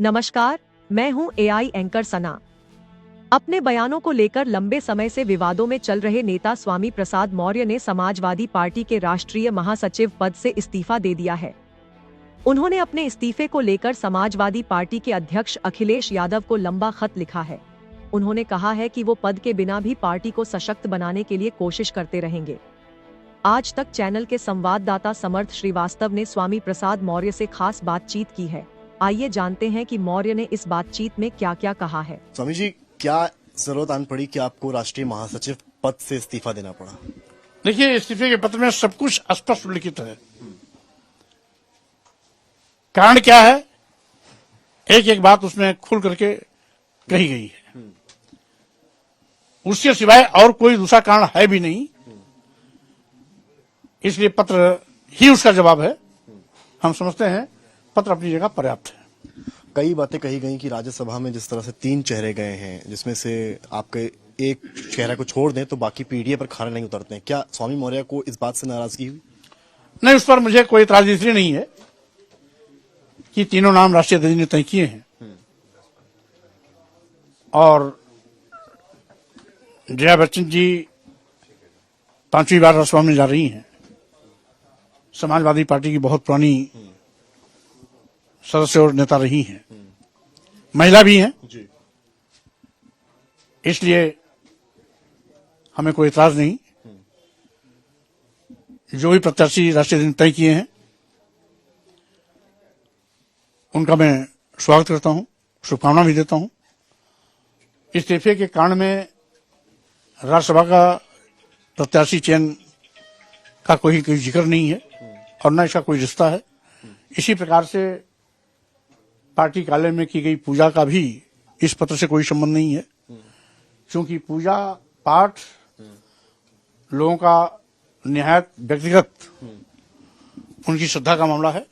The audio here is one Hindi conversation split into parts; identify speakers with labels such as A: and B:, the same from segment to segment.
A: नमस्कार, मैं हूं एआई एंकर सना। अपने बयानों को लेकर लंबे समय से विवादों में चल रहे नेता स्वामी प्रसाद मौर्य ने समाजवादी पार्टी के राष्ट्रीय महासचिव पद से इस्तीफा दे दिया है। उन्होंने अपने इस्तीफे को लेकर समाजवादी पार्टी के अध्यक्ष अखिलेश यादव को लंबा खत लिखा है। उन्होंने कहा है कि वो पद के बिना भी पार्टी को सशक्त बनाने के लिए कोशिश करते रहेंगे। आज तक चैनल के संवाददाता समर्थ श्रीवास्तव ने स्वामी प्रसाद मौर्य से खास बातचीत की है। आइए जानते हैं कि मौर्य ने इस बातचीत में क्या क्या कहा है।
B: स्वामी जी, क्या जरूरत आन पड़ी कि आपको राष्ट्रीय महासचिव पद से इस्तीफा देना पड़ा?
C: देखिए, इस्तीफे के पत्र में सब कुछ स्पष्ट लिखित है। कारण क्या है, एक एक बात उसमें खुल करके कही गई है। उसके सिवाय और कोई दूसरा कारण है भी नहीं, इसलिए पत्र ही उसका जवाब है। हम समझते हैं पत्र अपनी जगह पर्याप्त है।
B: कई बातें कही गई कि राज्यसभा में जिस तरह से 3 चेहरे गए हैं, जिसमें से आपके एक चेहरा को छोड़ दें तो बाकी पीढ़ी पर खाने नहीं उतरते हैं। क्या स्वामी मौर्य को इस बात से नाराजगी हुई?
C: नहीं, उस पर मुझे कोई इतराज इसलिए नहीं है कि तीनों नाम राष्ट्रीय अध्यक्ष ने तय किए हैं और जया बच्चन जी 5वीं बार राज्यसभा में जा रही हैं। समाजवादी पार्टी की बहुत पुरानी सदस्य और नेता रही हैं, महिला भी हैं, इसलिए हमें कोई इतराज नहीं। जो भी प्रत्याशी राष्ट्रीय अध्यक्ष तय किए हैं उनका मैं स्वागत करता हूं, शुभकामना भी देता हूं। इस्तीफे के कारण में राज्यसभा का प्रत्याशी चयन का कोई जिक्र नहीं है और न इसका कोई रिश्ता है। इसी प्रकार से पार्टी कार्यालय में की गई पूजा का भी इस पत्र से कोई संबंध नहीं है, क्योंकि पूजा पाठ लोगों का निहायत व्यक्तिगत उनकी श्रद्धा का मामला है,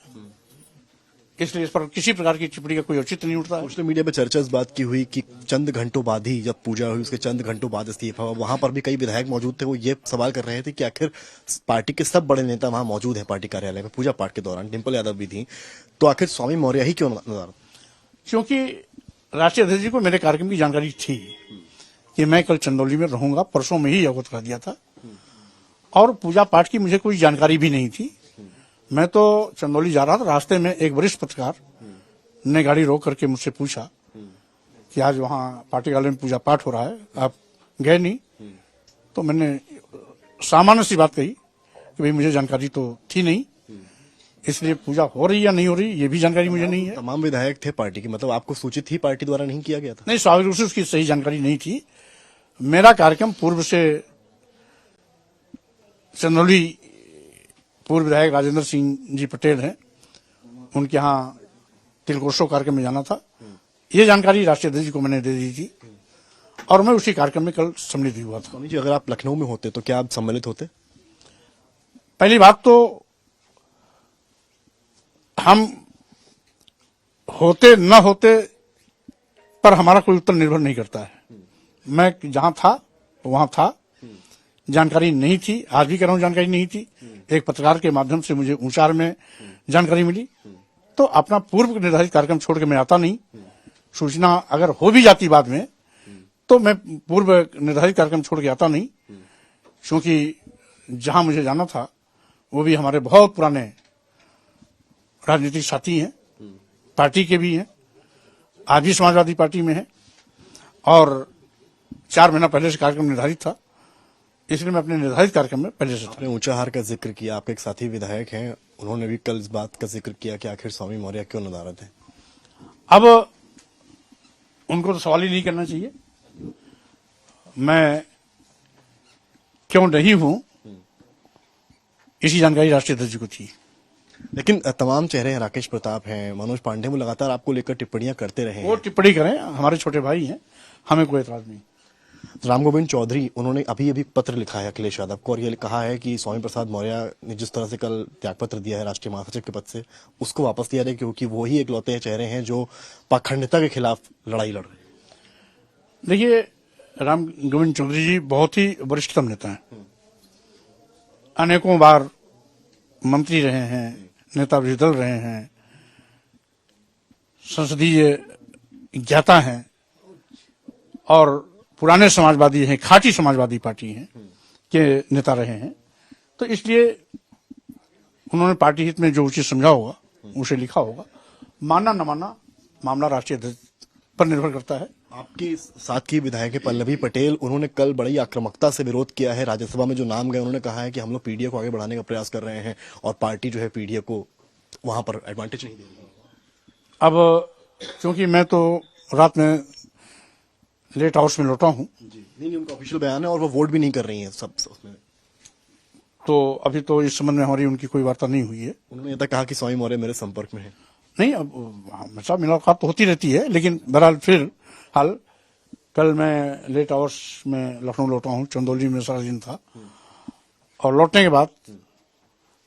C: इसलिए इस पर किसी प्रकार की टिप्पणी का कोई औचित्य नहीं उठता है।
B: सोशल मीडिया पर चर्चा इस बात की हुई कि चंद घंटों बाद ही जब पूजा हुई, उसके चंद घंटों बाद इस्तीफा हुआ। वहां पर भी कई विधायक मौजूद थे, वो ये सवाल कर रहे थे कि आखिर पार्टी के सब बड़े नेता वहां मौजूद हैं पार्टी कार्यालय में पूजा पाठ के दौरान, डिंपल यादव भी थी, तो आखिर स्वामी मौर्य ही क्यों नजर?
C: क्योंकि राष्ट्रीय अध्यक्ष जी को मेरे कार्यक्रम की जानकारी थी कि मैं कल चंदौली में रहूंगा, परसों में ही अवगत कर दिया था और पूजा पाठ की मुझे कोई जानकारी भी नहीं थी। मैं तो चंदौली जा रहा था, रास्ते में एक वरिष्ठ पत्रकार ने गाड़ी रोक करके मुझसे पूछा कि आज वहां पार्टी कार्यालय में पूजा पाठ हो रहा है, आप गए नहीं? तो मैंने सामान्य सी बात कही कि भाई मुझे जानकारी तो थी नहीं, इसलिए पूजा हो रही या नहीं हो रही ये भी जानकारी मुझे नहीं है।
B: तमाम विधायक थे पार्टी की, मतलब आपको सूचित ही पार्टी द्वारा नहीं किया गया था?
C: नहीं, स्वाभाविक रूप से उसकी सही जानकारी नहीं थी। मेरा कार्यक्रम पूर्व से चंदौली पूर्व विधायक राजेंद्र सिंह जी पटेल हैं, उनके यहाँ तिलकोत्सव कार्यक्रम में जाना था। ये जानकारी राष्ट्रीय अध्यक्ष जी को मैंने दे दी थी और मैं उसी कार्यक्रम में कल सम्मिलित हुआ था।
B: स्वामी जी, अगर आप लखनऊ में होते तो क्या आप सम्मिलित होते?
C: पहली बात तो हम होते न होते पर हमारा कोई उत्तर निर्भर नहीं करता है। मैं जहां था वहां था, जानकारी नहीं थी, आज भी कह रहा हूं जानकारी नहीं थी। एक पत्रकार के माध्यम से मुझे ऊंचार में जानकारी मिली, तो अपना पूर्व निर्धारित कार्यक्रम छोड़ के मैं आता नहीं। सूचना अगर हो भी जाती बाद में तो मैं पूर्व निर्धारित कार्यक्रम छोड़ के आता नहीं, क्योंकि जहां मुझे जाना था वो भी हमारे बहुत पुराने राजनीतिक साथी हैं, पार्टी के भी हैं, आज भी समाजवादी पार्टी में है और 4 महीना पहले से कार्यक्रम निर्धारित था, इसलिए मैं अपने निर्धारित कार्यक्रम में पहले से था।
B: आपने ऊंचाहार का जिक्र किया, आपके एक साथी विधायक हैं, उन्होंने भी कल इस बात का जिक्र किया कि आखिर स्वामी मौर्य क्यों नदारद है।
C: अब उनको तो सवाल ही नहीं करना चाहिए, मैं क्यों नहीं हूं इसी जानकारी राष्ट्रीय अध्यक्ष को थी।
B: लेकिन तमाम चेहरे हैं, राकेश प्रताप हैं, मनोज पांडे, वो लगातार आपको लेकर टिप्पणियां करते रहे हैं।
C: वो टिप्पणी करें, हमारे छोटे भाई हैं, हमें कोई एतराज नहीं।
B: राम गोविंद चौधरी, उन्होंने अभी पत्र लिखा है अखिलेश यादव को और ये कहा है कि स्वामी प्रसाद मौर्य ने जिस तरह से कल त्यागपत्र दिया है राष्ट्रीय महासचिव के पद से, उसको वापस लिया जाए, क्योंकि वो ही इकलौते चेहरे हैं जो पाखंडता के खिलाफ लड़ाई लड़ रहे हैं।
C: देखिए, राम गोविंद चौधरी जी बहुत ही वरिष्ठतम नेता हैं, अनेकों बार मंत्री रहे हैं, नेता विरोधी दल रहे हैं, संसदीय ज्ञाता हैं और पुराने समाजवादी हैं, खाटी समाजवादी पार्टी हैं के नेता रहे हैं, तो इसलिए उन्होंने पार्टी हित में जो उचित समझा होगा उसे लिखा होगा। मानना न मानना मामला राष्ट्रीय अध्यक्ष पर निर्भर करता है।
B: आपके साथ की विधायक है पल्लवी पटेल, उन्होंने कल बड़ी आक्रामकता से विरोध किया है। राज्यसभा में जो नाम गए, उन्होंने कहा है कि हम लोग पीडीए को आगे बढ़ाने का प्रयास कर रहे हैं और पार्टी जो है पीडीए को वहां पर एडवांटेज नहीं दे रही है।
C: अब क्योंकि मैं तो रात में लेट आवर्स में लौटा हूं,
B: नहीं, उनका ऑफिशियल बयान है और वो वोट भी नहीं कर रही हैं सब उसमें।
C: तो अभी तो इस संबंध में हमारी उनकी कोई वार्ता नहीं हुई है।
B: उन्होंने यह तक कहा कि स्वामी मौर्य मेरे संपर्क में है।
C: नहीं, अब हमेशा मुलाकात तो होती रहती है, लेकिन बहरहाल फिर हाल कल मैं लेट आवर्स में लखनऊ लौटा हूं, चंदौली में सारा दिन था और लौटने के बाद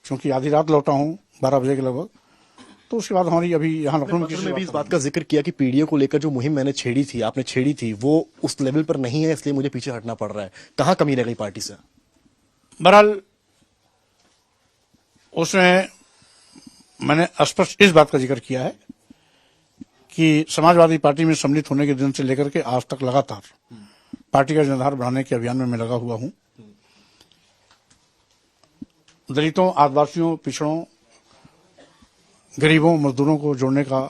C: चूंकि आधी रात लौटा हूं 12 बजे के लगभग, तो उसके बाद हमारी अभी यहाँ लखनऊ
B: में भी इस बात का जिक्र किया कि पीडीए को लेकर जो मुहिम मैंने छेड़ी थी, आपने छेड़ी थी, वो उस लेवल पर नहीं है, इसलिए मुझे पीछे हटना पड़ रहा है। कहाँ कमी रह गई पार्टी से?
C: बहरहाल उसमें मैंने स्पष्ट इस बात का जिक्र किया है कि समाजवादी पार्टी में सम्मिलित होने के दिन से लेकर के आज तक लगातार पार्टी का जनाधार बढ़ाने के अभियान में मैं लगा हुआ हूं। दलितों, आदिवासियों, पिछड़ों, गरीबों, मजदूरों को जोड़ने का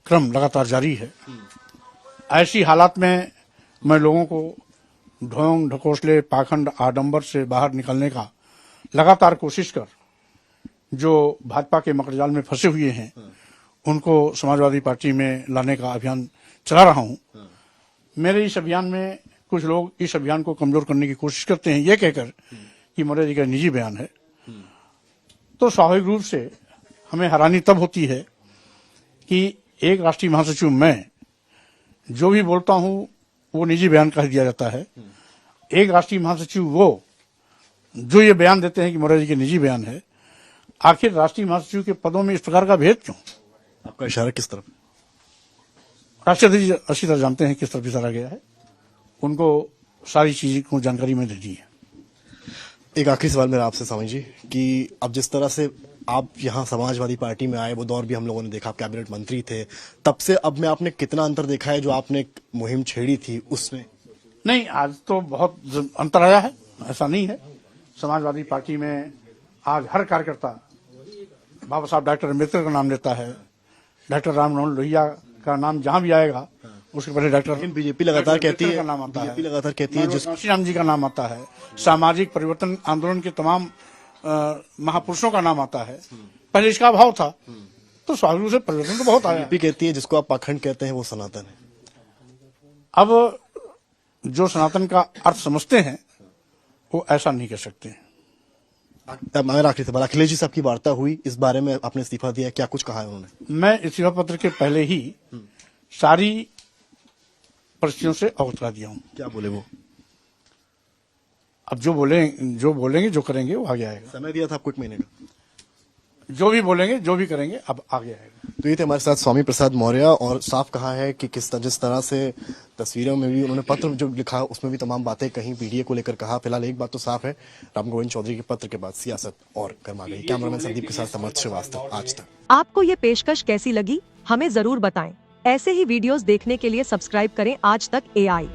C: क्रम लगातार जारी है। ऐसी हालात में मैं लोगों को ढोंग, ढकोसले, पाखंड, आडंबर से बाहर निकलने का लगातार कोशिश कर जो भाजपा के मकड़जाल में फंसे हुए हैं उनको समाजवादी पार्टी में लाने का अभियान चला रहा हूं। मेरे इस अभियान में कुछ लोग इस अभियान को कमजोर करने की कोशिश करते हैं, ये कहकर कि मौर्य जी का निजी बयान है। तो स्वाभाविक रूप से हमें हैरानी तब होती है कि एक राष्ट्रीय महासचिव मैं जो भी बोलता हूं वो निजी बयान कह दिया जाता है। एक राष्ट्रीय महासचिव वो जो ये बयान देते हैं कि मौर्य जी के निजी बयान है। आखिर राष्ट्रीय महासचिव के पदों में इस प्रकार का भेद क्यों?
B: आपका इशारा किस तरफ?
C: राष्ट्रीय अध्यक्ष अच्छी तरह जानते हैं किस तरफ इशारा गया है, उनको सारी चीज को जानकारी में दे दी है।
B: एक आखिरी सवाल मेरा आपसे स्वामी जी कि अब जिस तरह से आप यहाँ समाजवादी पार्टी में आए, वो दौर भी हम लोगों ने देखा, आप कैबिनेट मंत्री थे, तब से अब में आपने कितना अंतर देखा है जो आपने एक मुहिम छेड़ी थी उसमें?
C: नहीं, आज तो बहुत अंतर आया है, ऐसा नहीं है। समाजवादी पार्टी में आज हर कार्यकर्ता बाबा साहब डॉक्टर अम्बेडकर का नाम लेता है, डॉक्टर राम मनोहर लोहिया का नाम जहां भी आएगा उसके पहले डॉक्टर
B: बीजेपी लगातार कहती है,
C: नाम आता है,
B: बीजेपी लगातार कहती है
C: जिस राम जी का नाम आता है, सामाजिक परिवर्तन आंदोलन के तमाम महापुरुषों का नाम आता है। पहले इसका अभाव था, तो स्वाभाविक रूप से परिवर्तन तो बहुत आया।
B: बीजेपी कहती है जिसको आप पाखंड कहते हैं वो सनातन है।
C: अब जो सनातन का अर्थ समझते हैं वो ऐसा नहीं कह सकते।
B: मेरा आखिरी सवाल, अखिलेश जी साहब की वार्ता हुई, इस बारे में आपने इस्तीफा दिया, क्या कुछ कहा है उन्होंने?
C: मैं इस्तीफा पत्र के पहले ही सारी परिस्थितियों से अवगत करा दिया हूं।
B: क्या बोले वो?
C: अब जो बोलेंगे जो करेंगे वो आगे आएगा।
B: समय दिया था आपको 1 महीने का,
C: जो भी बोलेंगे जो भी करेंगे अब आगे आएगा।
B: तो ये थे हमारे साथ स्वामी प्रसाद मौर्य, और साफ कहा है कि जिस तरह से तस्वीरों में भी उन्होंने पत्र जो लिखा उसमें भी तमाम बातें कहीं पीडीए को लेकर कहा। फिलहाल एक बात तो साफ है, राम गोविंद चौधरी के पत्र के बाद सियासत और गर्मा गई। कैमरामैन संदीप के साथ समर्थ श्रीवास्तव, आज तक।
A: आपको ये पेशकश कैसी लगी हमें जरूर बताएं। ऐसे ही वीडियोस देखने के लिए सब्सक्राइब करें आज तक AI।